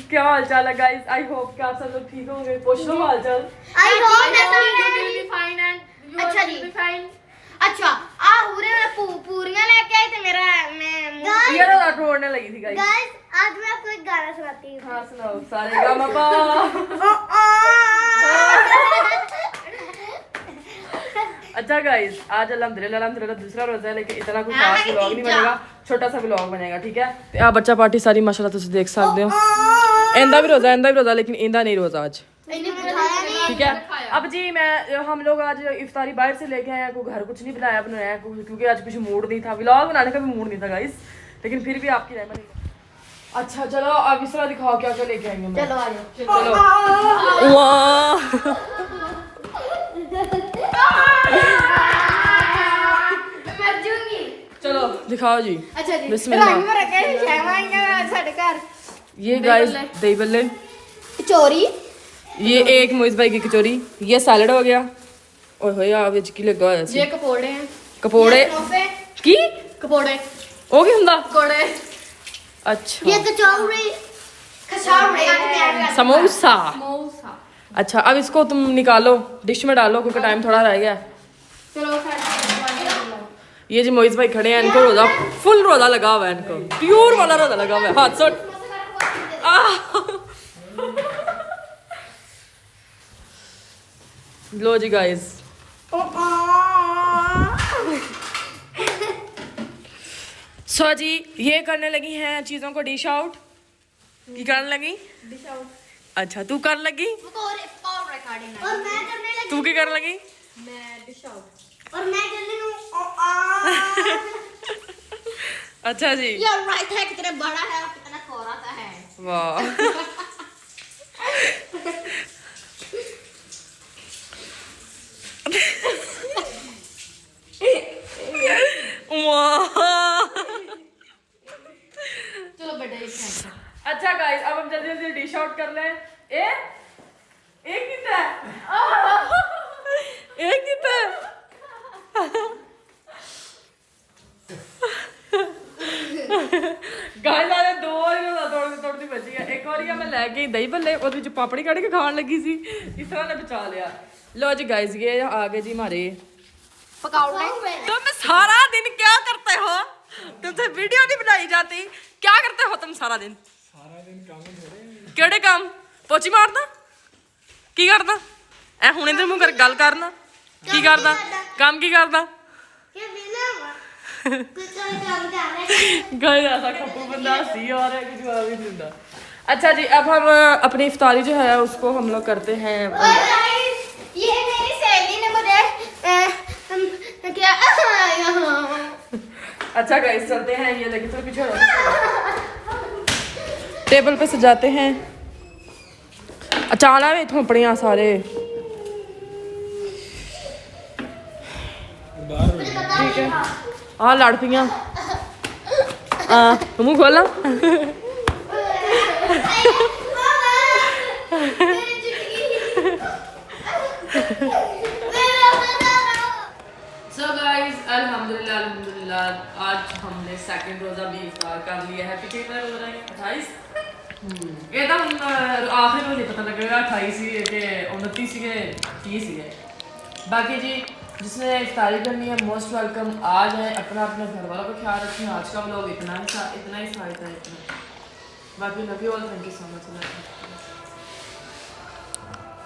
क्या हाल चाल है गाइस? आई होप कि आप सब लोग ठीक होंगे। पूछ लो हाल चाल। आई होप फाइन एंड अच्छा जी फाइन। अच्छा आ हुरे में पूरियां लेके आई थे मेरा मैं ये ना रोने लगी थी गाइस। गाइस आज मैं आपको एक गाना सुनाती हूँ। हाँ सुनाओ। सारे गामा अच्छा गाइस, आज अल्हम्दुलिल्लाह दूसरा रोजा है, लेकिन इतना कुछ खास व्लॉग नहीं बनेगा, छोटा सा व्लॉग बनेगा, ठीक है। ते आ बच्चा पार्टी सारी माशाल्लाह तुम देख सकते हो। इंदा भी रोजा लेकिन इंदा नहीं रोजा आज, ठीक है। अब जी हम लोग आज इफ्तारी बाहर से लेके आए हैं, कोई घर कुछ नहीं बनाया है, क्योंकि आज कुछ मूड नहीं था, व्लॉग बनाने का भी मूड नहीं था गाइस, लेकिन फिर भी आपकी रहमत। अच्छा चलो अब इस तरह दिखाओ क्या क्या लेके आएंगे। चलो आ जाओ चलो वाह चलो दिखाओ जी। अच्छा जी बिस्मिल्लाह। ये गाइस दही बल्ले, कचौरी, ये एक मोइज भाई की कचौरी, ये सैलड हो गया। ओए होए आ विच की लगा होया सी ये कपोड़े हैं। कपोड़े की कपोड़े ओ की हुंदा कोड़े। अच्छा ये कचौरी समोसा। समोसा। अच्छा अब इसको तुम निकालो, डिश में डालो क्योंकि टाइम थोड़ा रह गया। चलो ये जी मोइज भाई खड़े हैं, इनको रोजा फुल रोजा लगा हुआ है, इनको प्योर वाला रोजा लगा हुआ है। हाथ सोट लो जी गाइस। सो जी ये करने लगी हैं चीजों को डिश आउट। की करने लगी? Dish out. अच्छा तू कर लगी? और मैं करने लगी। तू की कर लगी? मैं डिश आउट। और मैं करने हूँ अच्छा जी ये राइट है कितना बड़ा है और कितना कोरा सा है। वाह चलो बेटा ये खाएं। अच्छा गाइस अब हम जल्दी जल्दी डिश आउट कर लें। एक कितना है? एक कितना है? गाइस आले दो और तोड़ती बची है। एक और मैं लेके दही भल्ले और विच पापड़ी कट के खान लगी सी, इस तरह ने बचा लिया। लो जी गाइस ये आ गए जी हमारे पकौड़े। तुम सारा दिन क्या करते हो? तुमसे वीडियो नहीं बनाई जाती, क्या करते हो तुम सारा दिन? केड़े काम? पोची मारना की करदा? ए हुणे ते मुंह कर गल करना की करदा? काम की करदा? ये बिना कुछ और काम कर रहे। गाइस ऐसा खप्पू बंदा सी और है कि जवाब ही नहीं देता। अच्छा जी अब हम अपनी इफ्तारी जो है उसको हम लोग करते हैं। और गाइस ये मेरी सहेली ने मुझे क्या अच्छा गाइस चलते हैं, ये लेके थोड़ा पीछे हटो। टेबल पे सजाते हैं। अचाना में थोपड़ियां सारे ठीक है। हाँ लड़ पियां मुंह खोला। So guys, अल्हम्दुलिल्लाह आज हमने सेकंड रोजा भी इफ्तार कर लिया है। कितना रोजा है? 28। ये तो हम आखिर में नहीं पता लगेगा 28 ही के 29 ही के 30 ही है। बाकी जी जिसने इफ्तारी करनी है मोस्ट वेलकम, आ जाए, अपना अपने घर वालों का ख्याल रखें। आज का व्लॉग इतना ही था इतना। बाकी love you all, thank you so much.